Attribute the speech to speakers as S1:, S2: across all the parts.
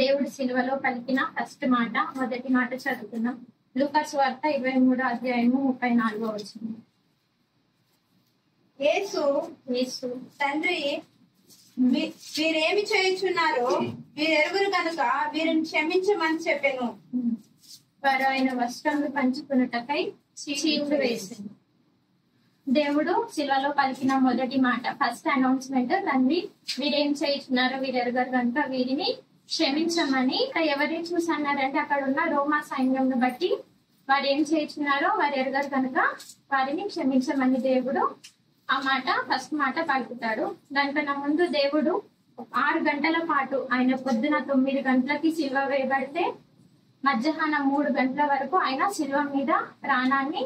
S1: దేవుడు సిలువలో పలికిన ఫస్ట్ మాట, మొదటి మాట చదువుతున్నాం. లూకా సువార్త 23వ అధ్యాయము 34వ వచనం.
S2: యేసు తండ్రి, వీరేమి చేయుచున్నారో వీరెరుగురు కనుక వీరిని క్షమించమని చెప్పెను.
S1: వారు ఆయన వస్త్రములు పంచుకున్నటకై చీములు వేసింది. దేవుడు శిలలో పలికిన మొదటి మాట, ఫస్ట్ అనౌన్స్మెంట్, తండ్రి వీరేం చేయుచున్నారో వీరెరుగరు కనుక వీరిని క్షమించమని. ఎవరిని చూసి అన్నారంటే అక్కడ ఉన్న రోమా సైన్యంను బట్టి వారు ఏం చేయుచున్నారో వారు ఎరుగరు కనుక వారిని క్షమించమని దేవుడు ఆ మాట ఫస్ట్ మాట పలుకుతాడు. దానికన్నా ముందు దేవుడు 6 గంటల పాటు, ఆయన పొద్దున 9 గంటలకి సిలువ వేయబడితే మధ్యాహ్నం 3 గంటల వరకు ఆయన సిలువ మీద ప్రాణాన్ని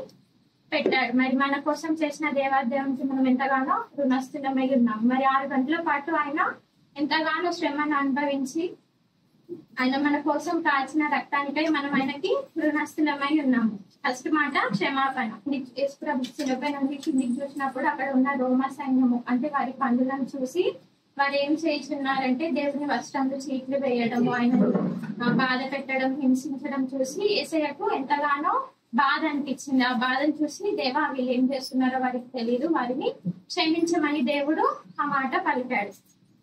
S1: పెట్టాడు. మరి మన కోసం చేసిన దేవాదేవునికి మనం ఎంతగానో రుణస్థులమై ఉన్నాం. మరి 6 గంటల పాటు ఆయన ఎంతగానో శ్రమను అనుభవించి ఆయన మన కోసం కాల్చిన రక్తానికై మనం ఆయనకి రుణస్థులమై ఉన్నాము. ఫస్ట్ మాట క్షమాపణ. శిలపై నుండి కిందికి చూసినప్పుడు అక్కడ ఉన్న రోమా సైన్యము అంటే వారి పండులను చూసి వారు ఏం చేస్తున్నారంటే దేవుని వస్త్రములు చీట్లు వేయడము, ఆయన బాధ పెట్టడం, హింసించడం చూసి యేసయ్యకు ఎంతగానో బాధ అనిపించింది. ఆ బాధను చూసి దేవా వీళ్ళు ఏం చేస్తున్నారో వారికి తెలియదు, వారిని క్షమించమని దేవుడు ఆ మాట పలికాడు.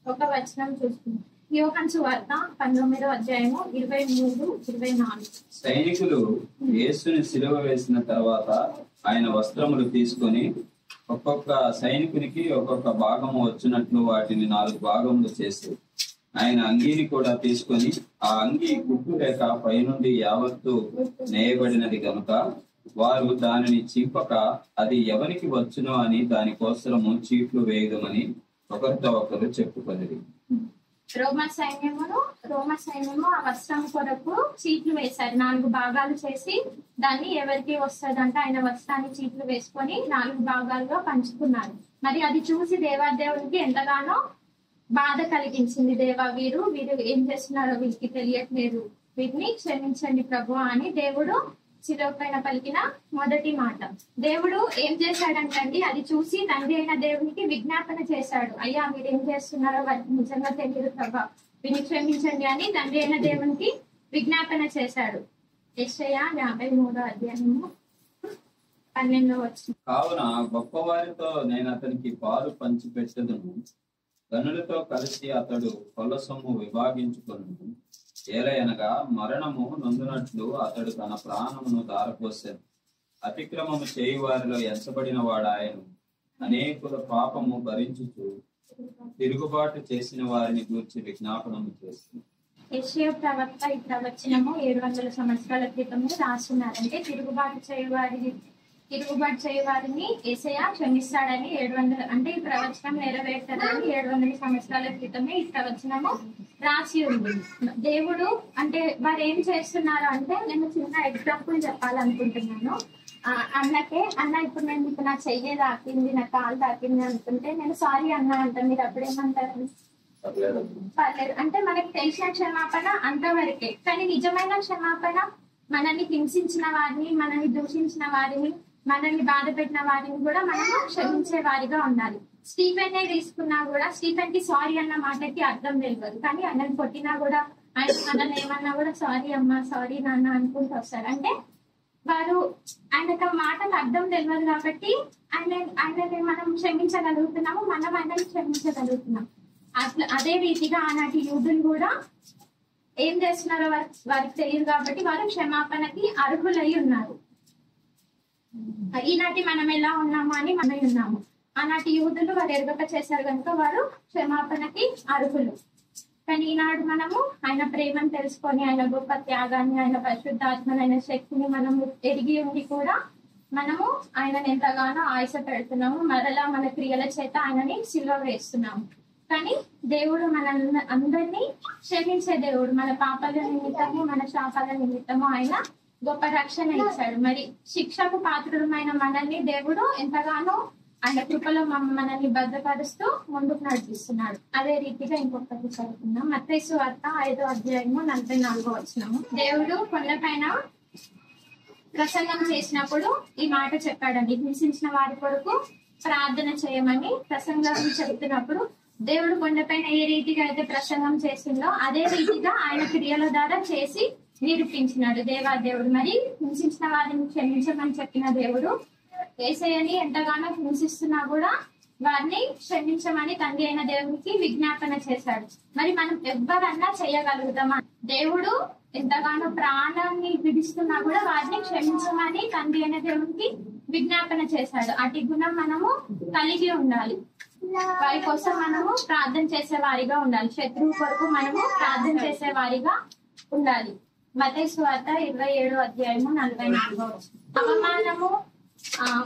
S1: ఒక వచనం చూసుకుందాం. యోహాను సువార్త 19వ అధ్యాయము 23-24.
S3: సైనికులు యేసుని సిలువ వేసిన తర్వాత ఆయన వస్త్రములు తీసుకొని ఒక్కొక్క సైనికునికి ఒక్కొక్క భాగము వచ్చినట్లు వాటిని 4 భాగములు చేసి ఆయన అంగీని కూడా తీసుకొని ఆ అంగీ కుట్టు లేక పైనుండి యావత్తు నేయబడినది కనుక వారు దానిని చింపక అది ఎవరికి వచ్చునో అని దానికోసము చీట్లు వేయదమని ఒకరితో ఒకరు చెప్పుకొనిది.
S1: రోమా సైన్యము ఆ వస్త్రం కొరకు చీట్లు వేశారు. 4 భాగాలు చేసి దాన్ని ఎవరికి వస్తుందంటే ఆయన వస్త్రాన్ని చీట్లు వేసుకొని 4 భాగాలుగా పంచుకున్నారు. మరి అది చూసి దేవాదేవునికి ఎంతగానో బాధ కలిగించింది. వీరు ఏం చేస్తున్నారో వీరికి తెలియట్లేదు, వీటిని క్షమించండి ప్రభు అని దేవుడు శిలువ పైన పలికిన మొదటి మాట. దేవుడు ఏం చేశాడంటండి, అది చూసి తండ్రి అయిన దేవునికి విజ్ఞాపన చేశాడు. అయ్యా మీరు ఏం చేస్తున్నారో వారికి నిజంగా తెలియదు ప్రభా, వీరిని క్షమించండి అని తండ్రి అయిన దేవునికి విజ్ఞాపన చేశాడు. యెషయా 53వ అధ్యాయము 12వ వచనం.
S3: కావున గొప్పవారితో నేను అతనికి పాలు పంచి పెట్టదును, గనులతో కలిసి అతడు కొల్ల సొమ్ము విభాగించుకొను. ఏలయనగా మరణము నొందునట్లు అతడు తన ప్రాణమును దారపోసాను. అతిక్రమము చేయి వారిలో ఎంచబడిన వాడాయను. అనేకుల పాపము భరించుచు తిరుగుబాటు చేసిన వారిని గూర్చి విజ్ఞాపనము చేస్తుంది.
S1: యెషయా ప్రవక్త ఈ ప్రవచనము 700 సంవత్సరాల క్రితము రాస్తున్నారంటే తిరుగుబాటు చేయవారిని యేసయ్య క్షమిస్తాడని 700 అంటే ఈ ప్రవచనం నెరవేర్తాడని 700 సంవత్సరాల క్రితమే ఈ ప్రవచనము రాసి ఉంది. దేవుడు అంటే వారు ఏం చేస్తున్నారు అంటే, నేను చిన్న ఎగ్జాంపుల్ చెప్పాలనుకుంటున్నాను. అన్న ఇప్పుడు నేను మీకు నా చెయ్యి తాకింది, నా కాలు తాకింది అనుకుంటే నేను సారీ అన్నా అంటాను. మీరు అప్పుడేమంటారు? పర్లేదు అంటే మనకి తెలిసిన క్షమాపణ అంతవరకే. కానీ నిజమైన క్షమాపణ మనల్ని హింసించిన వారిని, మనల్ని దూషించిన వారిని, మనల్ని బాధ పెట్టిన వారిని కూడా మనము క్షమించే వారిగా ఉండాలి. స్టీఫెన్ తీసుకున్నా కూడా స్టీఫెన్ కి సారీ అన్న మాటకి అర్థం తెలియదు, కానీ ఆయనను కొట్టినా కూడా ఆయన మనల్ని ఏమన్నా కూడా సారీ అమ్మా, సారీ నాన్న అనుకుంటూ వస్తారు. అంటే వారు ఆయనకు మాటకు అర్థం తెలియదు కాబట్టి ఆయనని మనం క్షమించగలుగుతున్నాము, మనం ఆయనని క్షమించగలుగుతున్నాం. అదే రీతిగా ఆనాటి యూదులు కూడా ఏం చేస్తున్నారో వారికి తెలియదు కాబట్టి వారు క్షమాపణకి అర్హులై ఉన్నారు. ఈనాటి మనం ఎలా ఉన్నాము అని మనం ఉన్నాము. ఆనాటి యూదులు వారు ఎరుగక చేశారు కనుక వారు క్షమాపణకి అర్హులు. కానీ ఈనాడు మనము ఆయన ప్రేమను తెలుసుకొని, ఆయన గొప్ప త్యాగాన్ని, ఆయన పరిశుద్ధాత్మని, ఆయన శక్తిని మనము ఎరిగి ఉండి కూడా మనము ఆయనను ఎంతగానో ఆయుస పెడుతున్నాము. మరలా మన క్రియల చేత ఆయనని సిలువ వేస్తున్నాము. కానీ దేవుడు మనల్ని అందరినీ క్షమించే దేవుడు. మన పాపాల నిమిత్తము, మన శాపాల నిమిత్తము ఆయన గొప్ప రక్షణ ఇచ్చాడు. మరి శిక్షకు పాత్రులమైన మనల్ని దేవుడు ఎంతగానో ఆయన కృపలో మనల్ని భద్రపరుస్తూ ముందుకు నడిపిస్తున్నాడు. అదే రీతిగా ఇంకొకటి చదువుతున్నాం. మత్తయి సువార్త 5వ అధ్యాయము 44వ వచనము. దేవుడు కొండపైన ప్రసంగం చేసినప్పుడు ఈ మాట చెప్పాడండి, హింసించిన వారి కొరకు ప్రార్థన చేయమని ప్రసంగం చెబుతున్నప్పుడు దేవుడు కొండపైన ఏ రీతిగా అయితే ప్రసంగం చేసిందో అదే రీతిగా ఆయన క్రియల ద్వారా చేసి నిరూపించినాడు దేవుడు. మరి హింసించిన వారిని క్షమించమని చెప్పిన దేవుడు యేసయ్యని ఎంతగానో హింసిస్తున్నా కూడా వారిని క్షమించమని తండ్రి అయిన దేవునికి విజ్ఞాపన చేశాడు. మరి మనం ఎవరన్నా చేయగలుగుతామా? దేవుడు ఎంతగానో ప్రాణాన్ని విడిస్తున్నా కూడా వారిని క్షమించమని తండ్రి అయిన దేవునికి విజ్ఞాపన చేశాడు. అటు గుణం మనము కలిగి ఉండాలి. వారి కోసం మనము ప్రార్థన చేసే వారిగా ఉండాలి. శత్రువు కొరకు మనము ప్రార్థన చేసే వారిగా ఉండాలి. మత్తయి సువార్త 27:44. అవమానము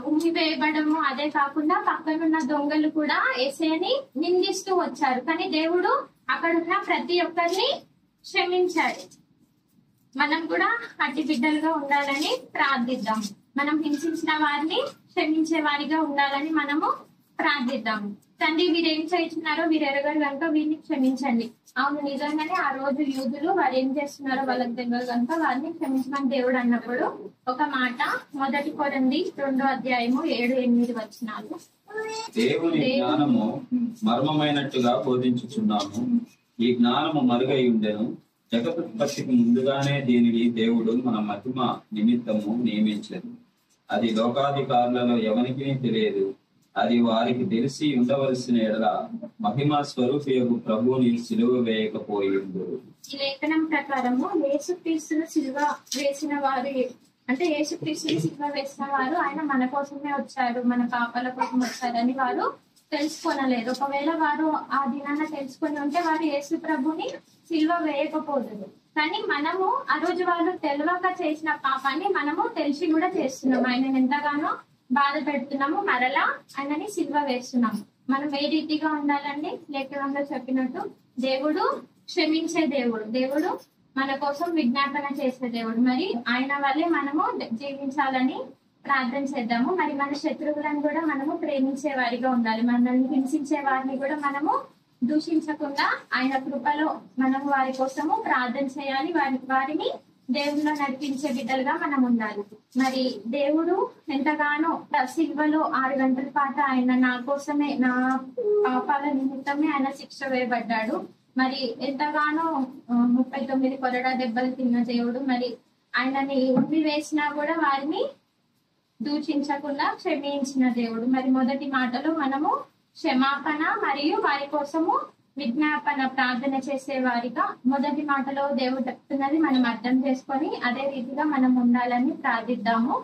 S1: ఉమ్మివేయబడము అదే కాకుండా పక్కనున్న దొంగలు కూడా యేసయ్యని నిందిస్తూ వచ్చారు. కానీ దేవుడు అక్కడున్న ప్రతి ఒక్కరిని క్షమించాడు. మనం కూడా అట్టి బిడ్డలుగా ఉండాలని ప్రార్థిద్దాం. మనం హింసించిన వారిని క్షమించే వారిగా ఉండాలని మనము ప్రార్థిద్దాం. తండ్రి వీరేం చేస్తున్నారో వీరు ఎరగరు కనుక వీరిని క్షమించండి. అవును, నిజంగానే ఆ రోజు యూదులు వారు ఏం చేస్తున్నారో వాళ్ళకి తెలియదు కనుక వారిని క్షమించమని దేవుడు అన్నప్పుడు ఒక మాట 1 కొరింథీ 2:7-8
S3: దేవుని జ్ఞానము మర్మమైనట్టుగా బోధించుచున్నాము. ఈ జ్ఞానము మరుగై ఉండెను. జగతుత్పత్తికి ముందుగానే దీనిని దేవుడు మన మహిమ నిమిత్తము నియమించదు. అది లోకాధికారులలో ఎవరికి తెలియదు. అది వారికి తెలిసి ఉండవలసిన ఎడల మహిమ స్వరూపియగు ప్రభువుని సిలువ వేయకపోయిండు.
S1: ఈ లేఖనం ప్రకారము యేసుక్రీస్తును సిలువ వేసిన వారు, అంటే యేసుక్రీస్తుని సిలువ వేసిన వారు ఆయన మన కోసమే వచ్చారు, మన పాపాల కోసం వచ్చారని వారు తెలుసుకోనలేదు. ఒకవేళ వారు ఆ దినాన తెలుసుకొని ఉంటే వారు యేసు ప్రభుని సిలువ వేయకపోదు. కానీ మనము ఆ రోజు వాళ్ళు తెలియక చేసిన పాపాన్ని మనము తెలిసి కూడా చేస్తున్నాము. ఆయన ఎంతగానో బాధ పెడుతున్నాము, మరలా ఆయనని సిలువ వేస్తున్నాము. మనం ఏ రీతిగా ఉండాలండి? లేఖనంలో చెప్పినట్టు దేవుడు క్షమించే దేవుడు, దేవుడు మన కోసం విజ్ఞాపన చేసే దేవుడు. మరి ఆయన వల్లే మనము జీవించాలని ప్రార్థన చేద్దాము. మరి మన శత్రువులను కూడా మనము ప్రేమించే వారిగా ఉండాలి. మనల్ని హింసించే వారిని కూడా మనము దూషించకుండా ఆయన కృపలో మనము వారి కోసము ప్రార్థన చేయాలి. వారిని దేవుల్లో నడిపించే బిడ్డలుగా మనం ఉండాలి. మరి దేవుడు ఎంతగానో సిల్వలో 6 గంటల పాటు ఆయన నా కోసమే, నా పాపాల నిమిత్తమే ఆయన శిక్ష వేయబడ్డాడు. మరి ఎంతగానో 39 కొరడా దెబ్బలు తిన్న దేవుడు మరి ఆయనని ఉమ్మి వేసినా కూడా వారిని దూషించకుండా క్షమించిన దేవుడు. మరి మొదటి మాటలో మనము క్షమాపణ మరియు వారి కోసము విజ్ఞాపన ప్రార్థన చేసే వారిగా మొదటి మాటలో దేవుడు చెప్తున్నది మనం అర్థం చేసుకొని అదే రీతిగా మనం ఉండాలని ప్రార్థిద్దాము.